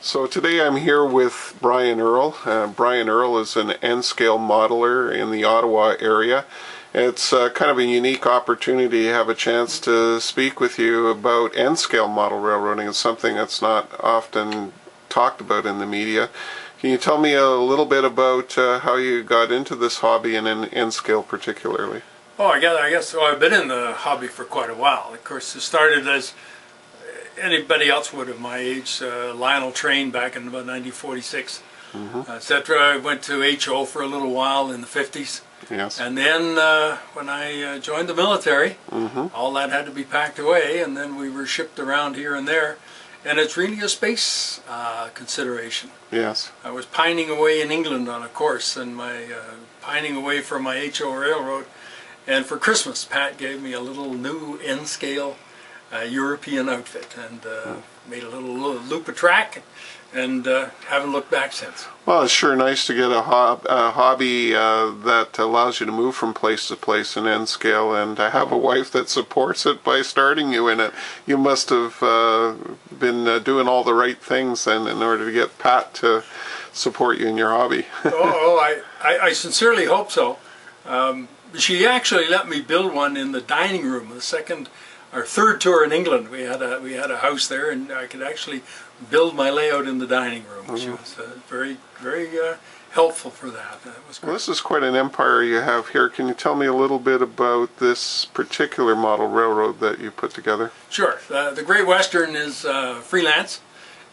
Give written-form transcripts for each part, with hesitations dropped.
So today I'm here with Brian Earl. Brian Earl is an N-scale modeler in the Ottawa area. It's kind of a unique opportunity to have a chance to speak with you about N-scale model railroading. It's something that's not often talked about in the media. Can you tell me a little bit about how you got into this hobby and in N-scale particularly? Oh, I guess I've been in the hobby for quite a while. Of course, it started as anybody else would of my age. Lionel trained back in about 1946, etc. I went to HO for a little while in the 50s. Yes. And then when I joined the military, all that had to be packed away, and then we were shipped around here and there. And it's really a space consideration. Yes. I was pining away in England on a course, and pining away from my HO railroad. And for Christmas, Pat gave me a little new N-scale European outfit, and made a little loop of track, and haven't looked back since. Well, it's sure nice to get a hobby that allows you to move from place to place in N-scale, and to have a wife that supports it by starting you in it. You must have been doing all the right things then in order to get Pat to support you in your hobby. I sincerely hope so. She actually let me build one in the dining room. Our third tour in England, we had a house there, and I could actually build my layout in the dining room. She was very helpful for that. That was great. Well, this is quite an empire you have here. Can you tell me a little bit about this particular model railroad that you put together? Sure. The Great Western is freelance,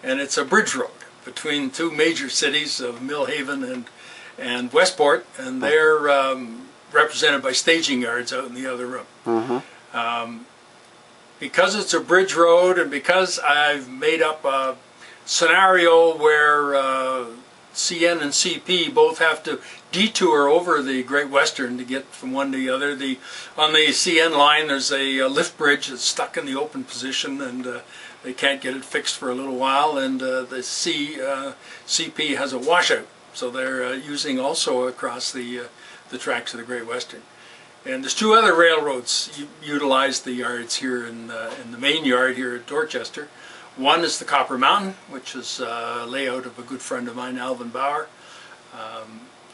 and it's a bridge road between two major cities of Millhaven and Westport, and they're represented by staging yards out in the other room. Because it's a bridge road, and because I've made up a scenario where CN and CP both have to detour over the Great Western to get from one to the other. On the CN line, there's a lift bridge that's stuck in the open position, and they can't get it fixed for a little while, and the CP has a washout, so they're using also across the tracks of the Great Western. And there's two other railroads utilize the yards here in the main yard here at Dorchester. One is the Copper Mountain, which is a layout of a good friend of mine, Alvin Bauer,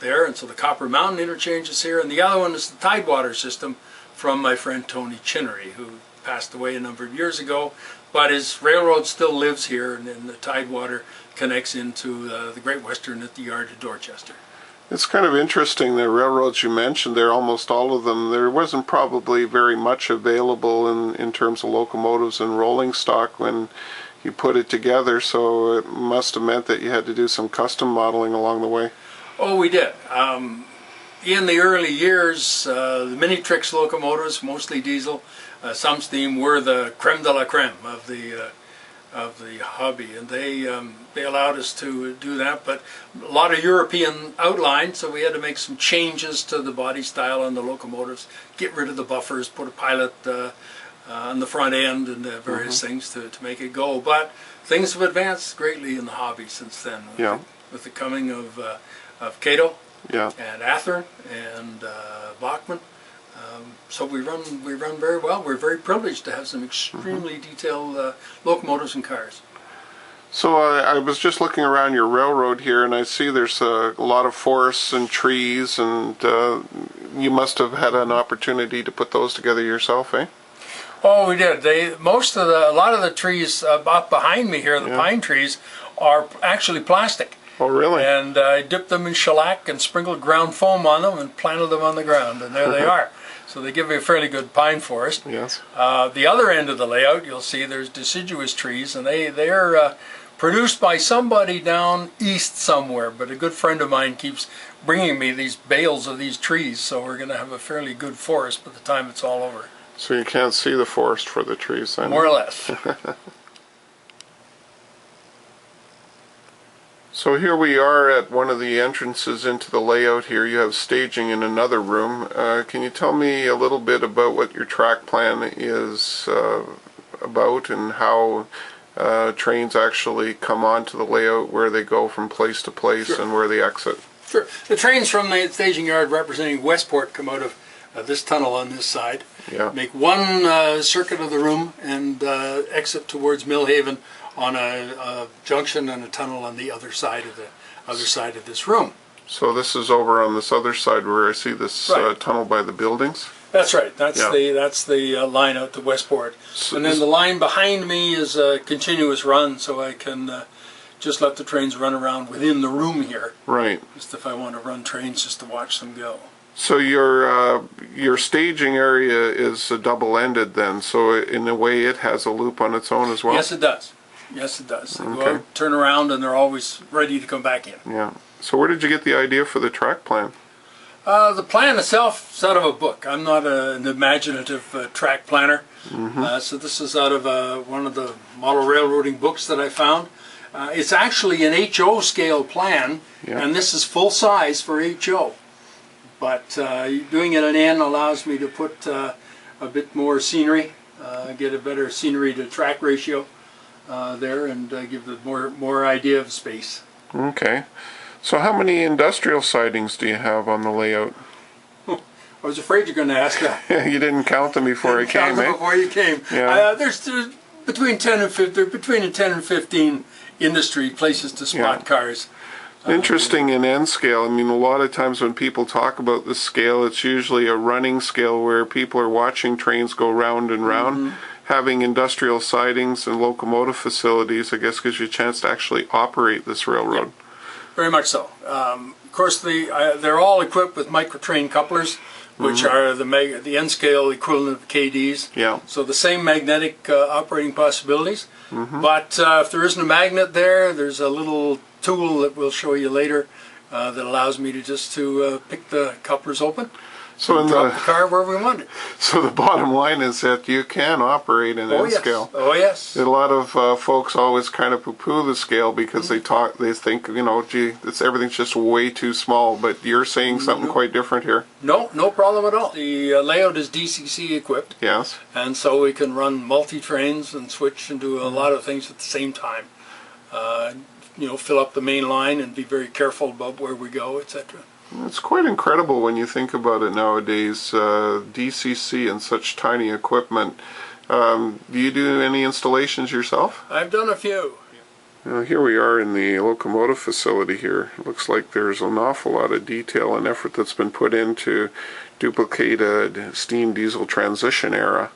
there. And so the Copper Mountain interchange is here. And the other one is the Tidewater system from my friend Tony Chinnery, who passed away a number of years ago. But his railroad still lives here, and then the Tidewater connects into the Great Western at the yard at Dorchester. It's kind of interesting, the railroads you mentioned there, almost all of them, there wasn't probably very much available in terms of locomotives and rolling stock when you put it together, so it must have meant that you had to do some custom modeling along the way. Oh, we did. In the early years, the Minitrix locomotives, mostly diesel, some steam, were the creme de la creme of the hobby, and they allowed us to do that, but a lot of European outline, so we had to make some changes to the body style on the locomotives, get rid of the buffers, put a pilot on the front end, and various things to make it go. But things have advanced greatly in the hobby since then, with the coming of Cato and Athearn and Bachmann. So we run very well. We're very privileged to have some extremely detailed locomotives and cars. So I was just looking around your railroad here, and I see there's a lot of forests and trees, and you must have had an opportunity to put those together yourself, eh? Oh, we did. A lot of the trees up behind me here, the pine trees, are actually plastic. Oh, really? And I dipped them in shellac and sprinkled ground foam on them and planted them on the ground, and there they are. So they give you a fairly good pine forest. Yes. The other end of the layout, you'll see there's deciduous trees, and they're produced by somebody down east somewhere, but a good friend of mine keeps bringing me these bales of these trees, so we're going to have a fairly good forest by the time it's all over. So you can't see the forest for the trees then? More or less. So here we are at one of the entrances into the layout here. You have staging in another room. Can you tell me a little bit about what your track plan is about, and how trains actually come onto the layout, where they go from place to place, and where they exit? Sure. The trains from the staging yard representing Westport come out of this tunnel on this side, make one circuit of the room, and exit towards Millhaven on a junction and a tunnel on the other side of this room. So this is over on this other side where I see this Right. tunnel by the buildings? That's right. That's Yeah. the line out to Westport. So And then the line behind me is a continuous run, so I can just let the trains run around within the room here. Right. Just if I want to run trains, just to watch them go. So your staging area is double-ended then, so in a way it has a loop on its own as well? Yes, it does. Yes, it does. They go Okay. out, turn around, and they're always ready to come back in. Yeah. So where did you get the idea for the track plan? The plan itself is out of a book. I'm not an imaginative track planner. So this is out of one of the model railroading books that I found. It's actually an HO scale plan, Yeah. and this is full size for HO. But doing it in N allows me to put a bit more scenery, get a better scenery to track ratio there, and give the more idea of space. Okay. So how many industrial sidings do you have on the layout? I was afraid you're going to ask that. You didn't count them before I came, eh? Before you came. Yeah. There's between 10 and 15 industry places to spot cars. Interesting in N scale. I mean, a lot of times when people talk about the scale, it's usually a running scale where people are watching trains go round and round. Having industrial sidings and locomotive facilities, I guess, gives you a chance to actually operate this railroad. Very much so. Of course, they're all equipped with microtrain couplers, which are the N-scale equivalent of KDs. Yeah. So the same magnetic operating possibilities. But if there isn't a magnet there, there's a little tool that we'll show you later that allows me to just pick the couplers open. So in Drop the car where we want it. So the bottom line is that you can operate in N scale. Oh yes. A lot of folks always kind of poo-poo the scale because they think, you know, gee, everything's just way too small. But you're saying something quite different here. No problem at all. The layout is DCC equipped. Yes. And so we can run multi-trains and switch and do a lot of things at the same time. You know, fill up the main line and be very careful about where we go, etc. It's quite incredible when you think about it nowadays. DCC and such tiny equipment. Do you do any installations yourself? I've done a few. Here we are in the locomotive facility here. It looks like there's an awful lot of detail and effort that's been put into duplicate a steam diesel transition era.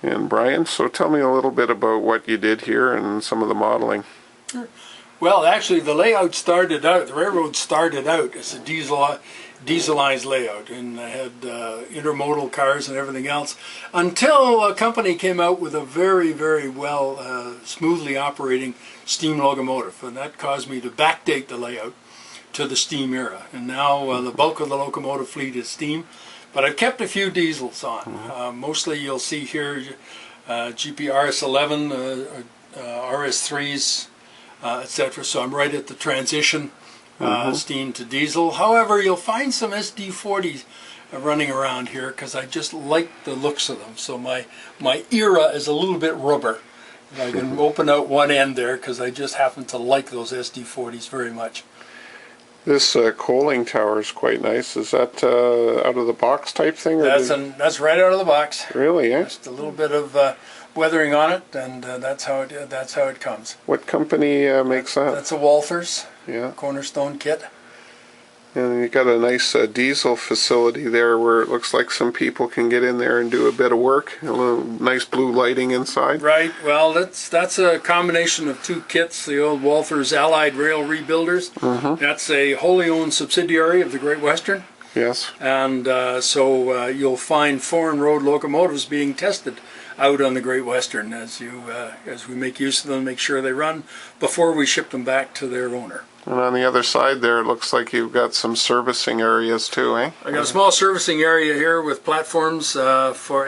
And Brian, so tell me a little bit about what you did here and some of the modeling. Well, actually, the layout started out, the railroad started out as a dieselized layout, and I had intermodal cars and everything else, until a company came out with a very, very well, smoothly operating steam locomotive, and that caused me to backdate the layout to the steam era. And now the bulk of the locomotive fleet is steam, but I've kept a few diesels on. Mostly you'll see here GP RS11, RS3s, etc. So I'm right at the transition steam to diesel. However, you'll find some SD40s running around here because I just like the looks of them. So my era is a little bit rubber. And I can open out one end there because I just happen to like those SD40s very much. This coaling tower is quite nice. Is that out of the box type thing? Or That's right out of the box. Really, eh? Just a little bit of weathering on it, and that's how it comes. What company makes that? That's a Walthers Yeah. Cornerstone kit. And you got a nice diesel facility there where it looks like some people can get in there and do a bit of work. A little nice blue lighting inside. Right. Well, that's a combination of two kits. The old Walthers Allied Rail Rebuilders. That's a wholly owned subsidiary of the Great Western. Yes. And so you'll find foreign road locomotives being tested out on the Great Western as we make use of them, make sure they run before we ship them back to their owner. And on the other side there, it looks like you've got some servicing areas too, eh? I got a small servicing area here with platforms for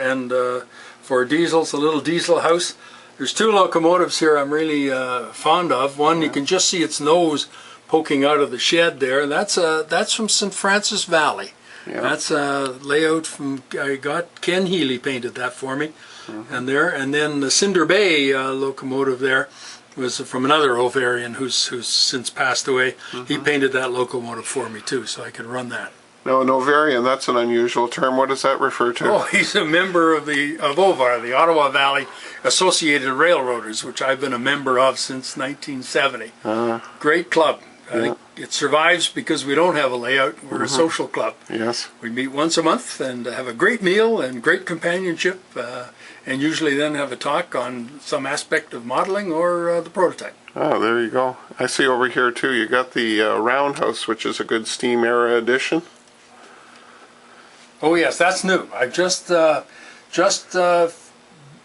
diesels, a little diesel house. There's two locomotives here I'm really fond of. One, you can just see its nose poking out of the shed there. That's from St. Francis Valley. Yeah. That's a layout from, I got Ken Healy painted that for me. And then the Cinder Bay locomotive there was from another Ovarian who's since passed away. He painted that locomotive for me too, so I could run that. No, Novarian, that's an unusual term. What does that refer to? Oh, he's a member of OVAR, the Ottawa Valley Associated Railroaders, which I've been a member of since 1970. Great club. I think it survives because we don't have a layout. We're a social club. Yes. We meet once a month and have a great meal and great companionship, and usually then have a talk on some aspect of modeling or the prototype. Oh, there you go. I see over here too, you got the roundhouse, which is a good steam era addition. Oh yes, that's new. I just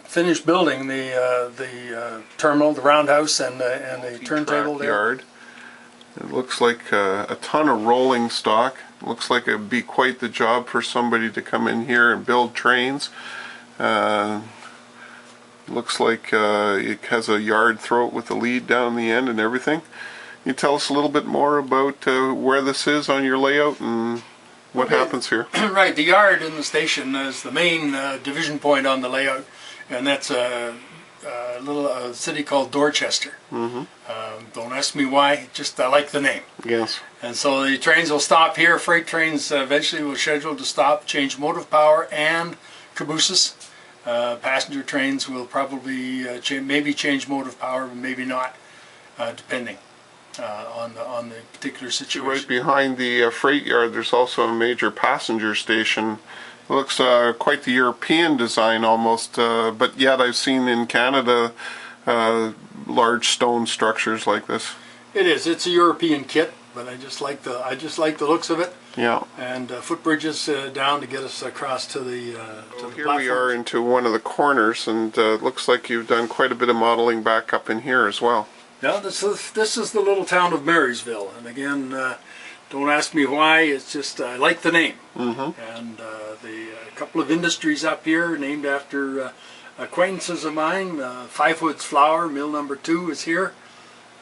finished building the terminal, the roundhouse, and the turntable there. Yard. It looks like a ton of rolling stock. It looks like it'd be quite the job for somebody to come in here and build trains. Looks like it has a yard throat with a lead down the end and everything. Can you tell us a little bit more about where this is on your layout and what happens here? Right, the yard in the station is the main division point on the layout, and that's a little city called Dorchester. Don't ask me why, just I like the name. Yes. And so the trains will stop here. Freight trains eventually will schedule to stop, change motive power and cabooses. Passenger trains will probably maybe change motive power, but maybe not, depending on the particular situation. Right behind the freight yard, there's also a major passenger station. It looks quite the European design almost, but yet I've seen in Canada large stone structures like this. It is. It's a European kit, but I just like the looks of it. Yeah. And footbridges down to get us across to the here we are into one of the corners, and it looks like you've done quite a bit of modeling back up in here as well. Yeah, this is the little town of Marysville, and again, don't ask me why. It's just I like the name. And a couple of industries up here named after acquaintances of mine. Five Woods Flour, mill number 2 is here,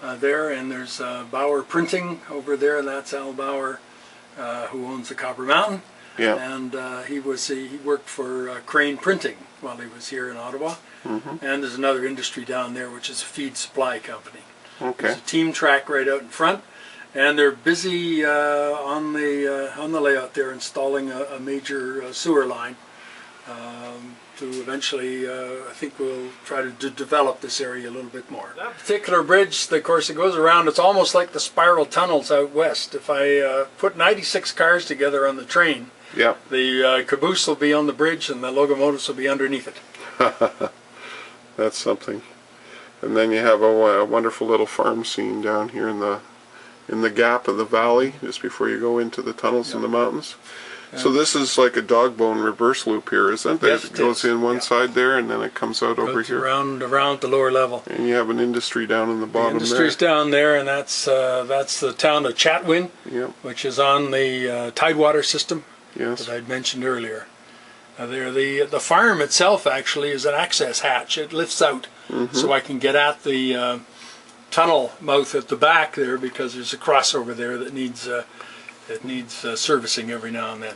there, and there's Bauer Printing over there, and that's Al Bauer, who owns the Copper Mountain. Yeah. And he worked for Crane Printing while he was here in Ottawa. And there's another industry down there, which is a feed supply company. Okay. There's a team track right out in front, and they're busy on the layout there installing a major sewer line to eventually, I think we'll try to develop this area a little bit more. That particular bridge, of course, it goes around, it's almost like the spiral tunnels out west. If I put 96 cars together on the train, yeah, the caboose will be on the bridge and the locomotives will be underneath it. That's something. And then you have a wonderful little farm scene down here in the gap of the valley, just before you go into the tunnels in the mountains. So this is like a dog bone reverse loop here, isn't it? Yes, it goes in one side there, and then it comes out over here. Around the lower level. And you have an industry down in the bottom there. The industry's down there, and that's the town of Chatwin, which is on the Tidewater system that I'd mentioned earlier. The farm itself actually is an access hatch. It lifts out, so I can get at the tunnel mouth at the back there, because there's a crossover there that needs servicing every now and then.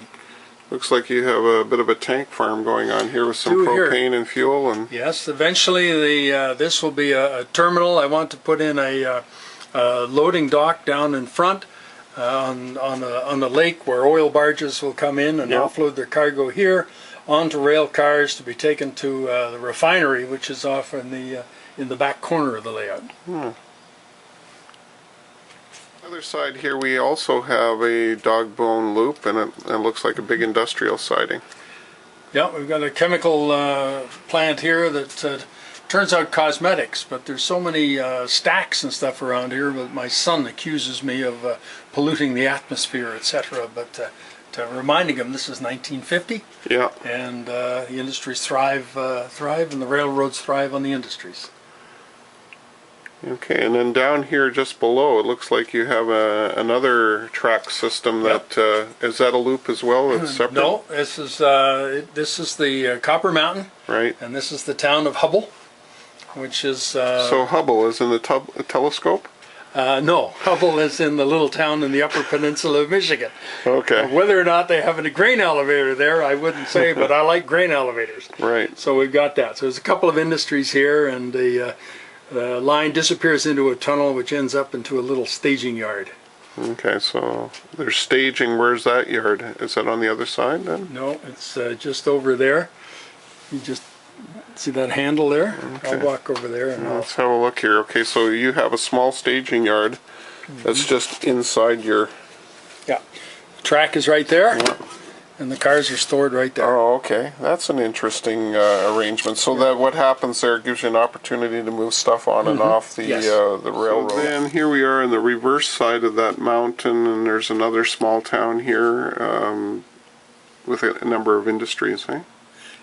Looks like you have a bit of a tank farm going on here with some propane and fuel. And yes, eventually this will be a terminal. I want to put in a loading dock down in front on the lake, where oil barges will come in and offload their cargo here onto rail cars to be taken to the refinery, which is off in the back corner of the layout. Other side here we also have a dog bone loop, and it looks like a big industrial siding. Yeah, we've got a chemical plant here that turns out cosmetics, but there's so many stacks and stuff around here that my son accuses me of polluting the atmosphere, etc. But reminding him this is 1950, and the industries thrive, and the railroads thrive on the industries. Okay, and then down here just below, it looks like you have another track system that, is that a loop as well? It's separate? No, this is the Copper Mountain. Right. And this is the town of Hubble, which is... so Hubble is in the telescope? No, Hubble is in the little town in the Upper Peninsula of Michigan. Okay. Whether or not they have a grain elevator there, I wouldn't say, but I like grain elevators. Right. So we've got that. So there's a couple of industries here, and the line disappears into a tunnel, which ends up into a little staging yard. Okay, so there's staging. Where's that yard? Is that on the other side then? No, it's just over there. You just see that handle there? Okay. I'll walk over there and Let's have a look here. Okay, so you have a small staging yard that's just inside your... yeah. The track is right there, and the cars are stored right there. Oh, okay. That's an interesting arrangement. So that what happens there gives you an opportunity to move stuff on and off the the railroad. So then here we are in the reverse side of that mountain, and there's another small town here with a number of industries, eh?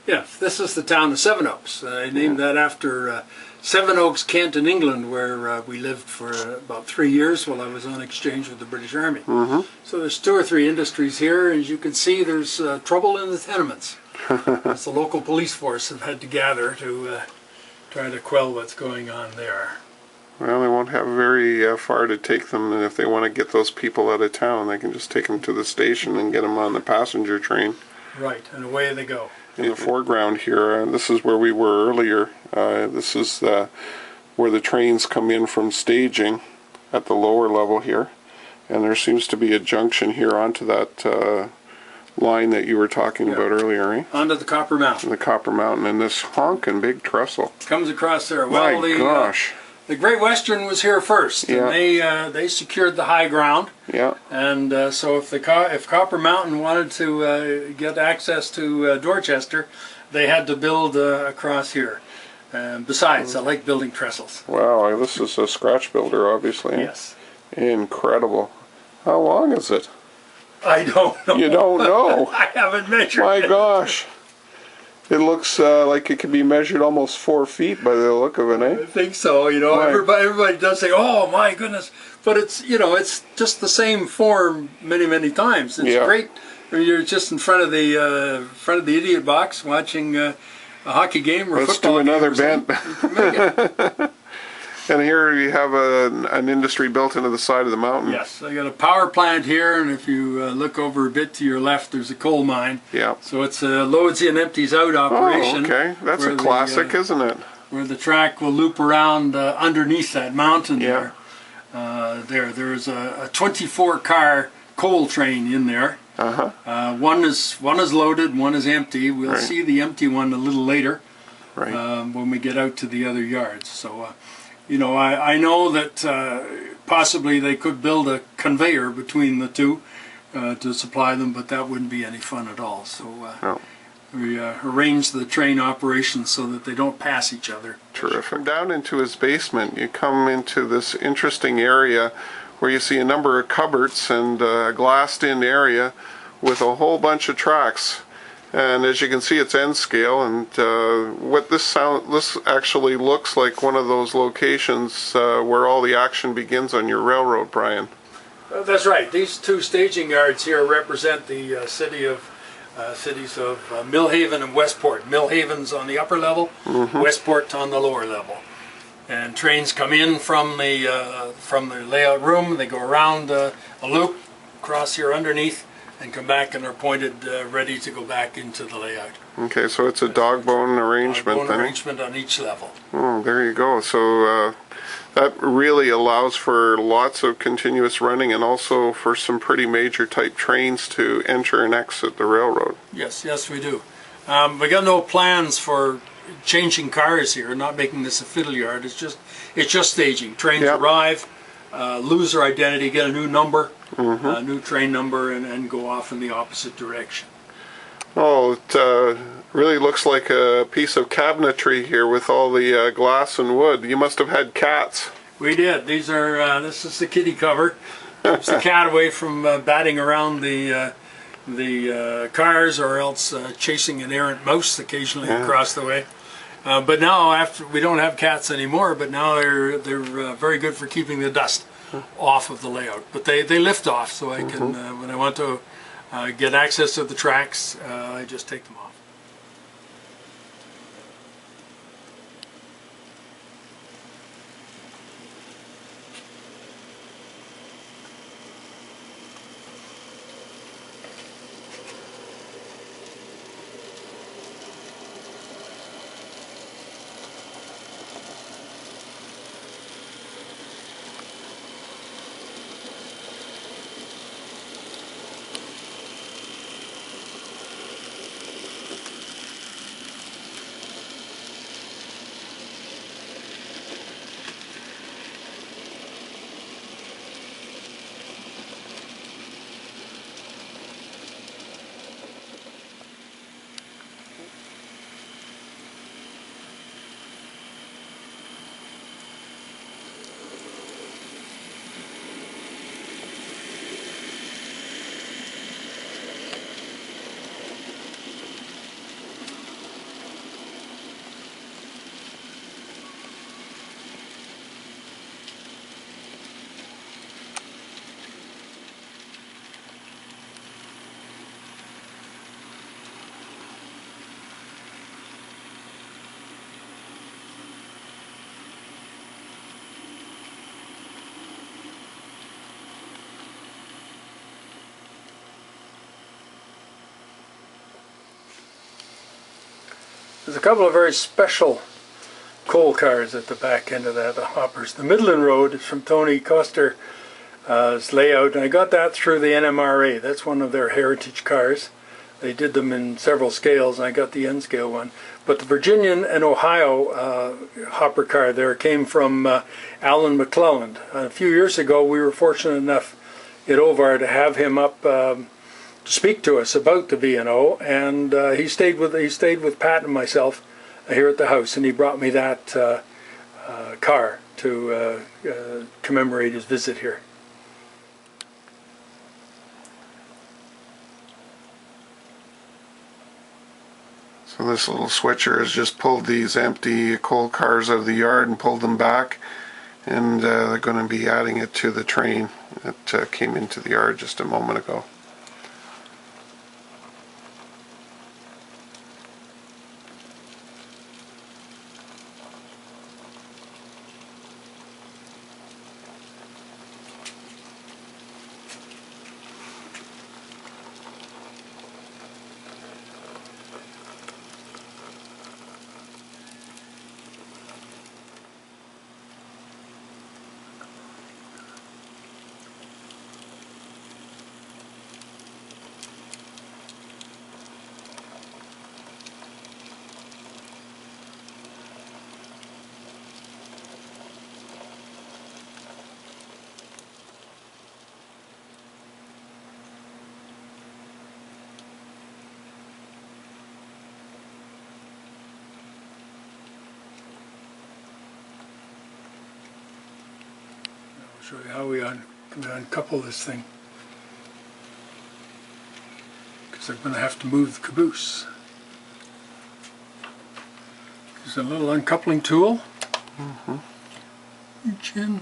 Yeah, this is the town of Sevenoaks. I named that after Sevenoaks, Kent in England, where we lived for about 3 years while I was on exchange with the British Army. So there's 2 or 3 industries here. As you can see, there's trouble in the tenements. It's the local police force that had to gather to try to quell what's going on there. Well, they won't have very far to take them, and if they want to get those people out of town, they can just take them to the station and get them on the passenger train. Right, and away they go. In the foreground here, this is where we were earlier. This is where the trains come in from staging at the lower level here. And there seems to be a junction here onto that line that you were talking about earlier, eh? Onto the Copper Mountain. The Copper Mountain, and this honking big trestle. Comes across there. Well, My gosh. The Great Western was here first, and they secured the high ground. Yeah. And so if Copper Mountain wanted to get access to Dorchester, they had to build across here. Besides, I like building trestles. Wow, this is a scratch builder, obviously. Yes. Incredible. How long is it? I don't know. You don't know? I haven't measured My it. gosh. It looks like it could be measured almost 4 feet by the look of it, eh? I think so. You know, Right. everybody does say, "Oh my goodness," but it's it's just the same form many times. It's great when you're just in front of the idiot box watching a hockey game or Let's football do another game. bent. You can make it. And here you have an industry built into the side of the mountain. Yes, I got a power plant here, and if you look over a bit to your left, there's a coal mine. Yeah. So it's a loads in, empties out operation. Oh, okay. That's a classic, isn't it? Where the track will loop around underneath that mountain Yeah. there. There's a 24-car coal train in there. One is loaded, one is empty. We'll see the empty one a little later when we get out to the other yards. So. I know that possibly they could build a conveyor between the two to supply them, but that wouldn't be any fun at all. So we arrange the train operations so that they don't pass each other. Terrific. From down into his basement, you come into this interesting area where you see a number of cupboards and a glassed-in area with a whole bunch of tracks. And as you can see, it's N scale, and what this actually looks like one of those locations where all the action begins on your railroad, Brian. That's right. These 2 staging yards here represent the cities of Millhaven and Westport. Millhaven's on the upper level, Westport on the lower level. And trains come in from the layout room. They go around a loop, cross here underneath, and come back and are pointed ready to go back into the layout. Okay, so it's a dog bone arrangement. Dog bone arrangement on each level. Oh, there you go. So that really allows for lots of continuous running and also for some pretty major type trains to enter and exit the railroad. Yes, we do. We got no plans for changing cars here, not making this a fiddle yard. It's just staging. Trains arrive, lose their identity, get a new number, a new train number, and go off in the opposite direction. Oh, it really looks like a piece of cabinetry here with all the glass and wood. You must have had cats. We did. This is the kitty cover. Keeps the cat away from batting around the cars, or else chasing an errant mouse occasionally across the way. But now, after we don't have cats anymore, but now they're very good for keeping the dust off of the layout. But they lift off, so I can when I want to get access to the tracks, I just take them off. There's a couple of very special coal cars at the back end of that, the hoppers. The Midland Road is from Tony Coster's layout, and I got that through the NMRA. That's one of their heritage cars. They did them in several scales, and I got the N scale one. But the Virginian and Ohio hopper car there came from Alan McClelland. A few years ago, we were fortunate enough at Ovar to have him up to speak to us about the V&O, and he stayed with Pat and myself here at the house, and he brought me that car to commemorate his visit here. So this little switcher has just pulled these empty coal cars out of the yard and pulled them back, and they're going to be adding it to the train that came into the yard just a moment ago. Show you how we uncouple this thing, because I'm going to have to move the caboose. There's a little uncoupling tool. Reach in.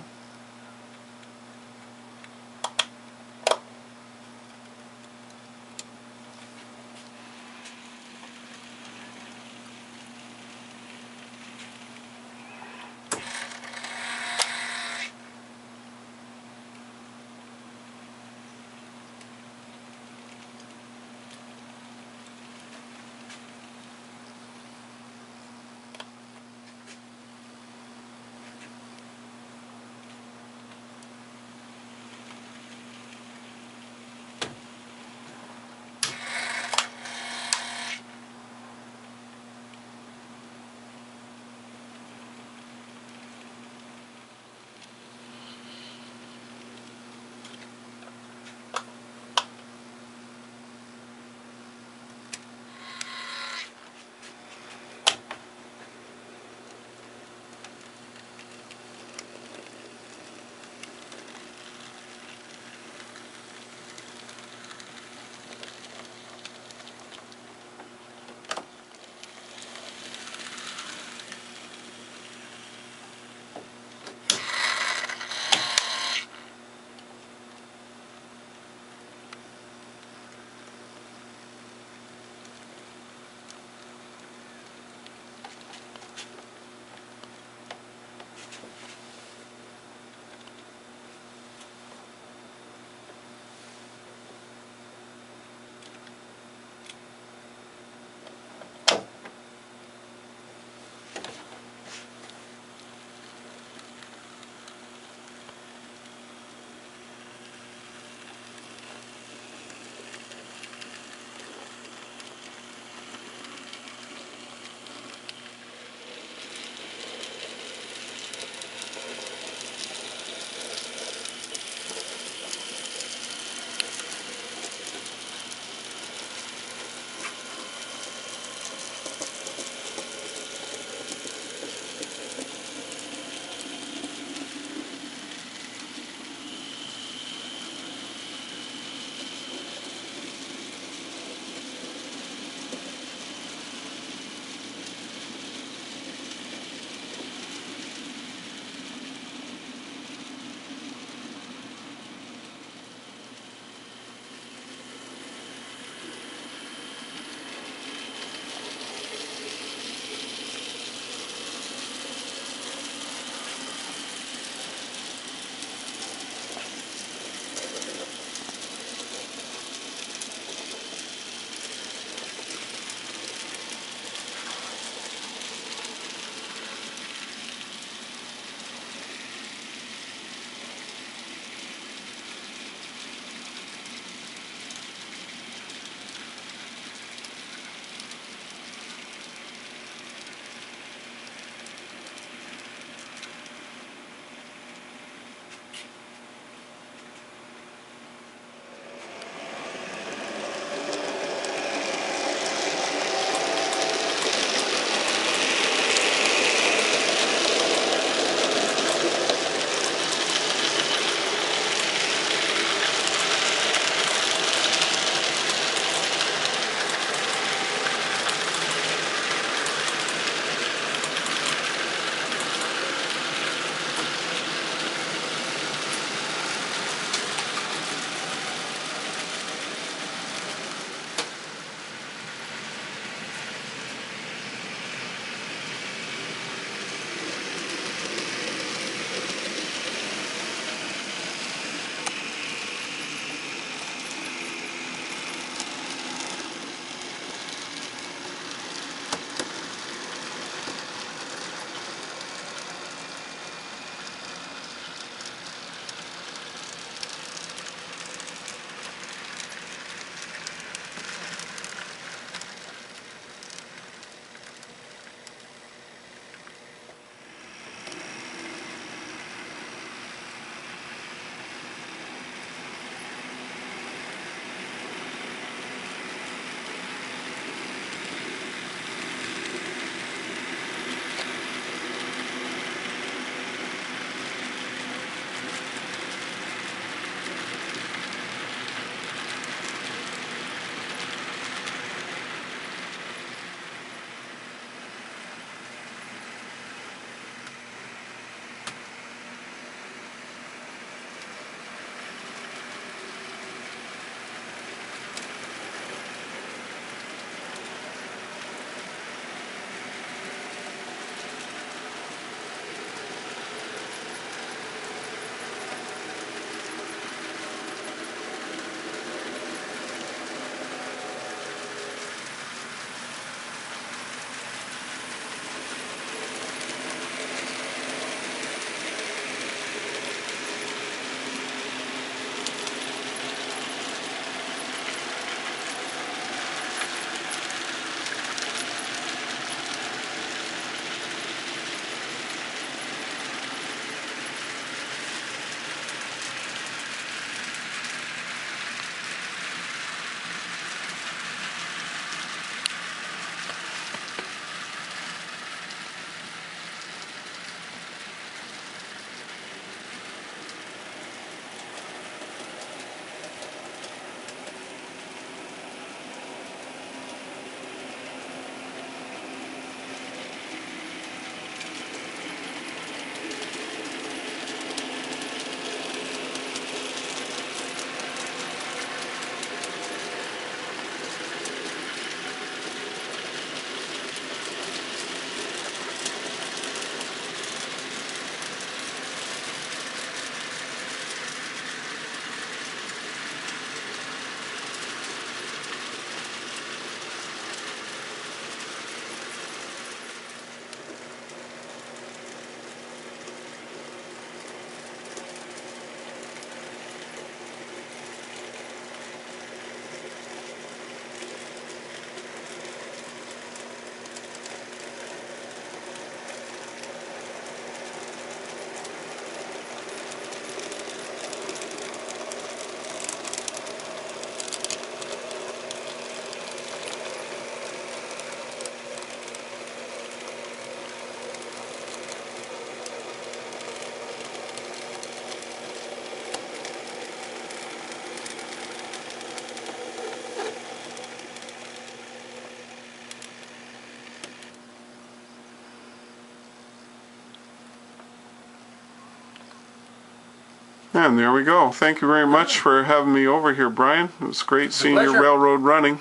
And there we go. Thank you very much for having me over here, Brian. It was great seeing your pleasure. railroad running.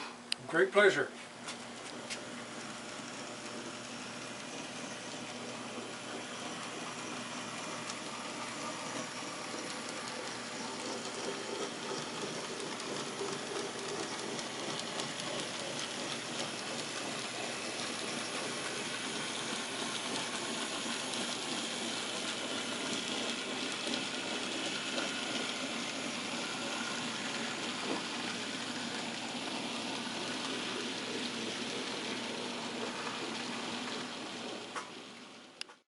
Great pleasure.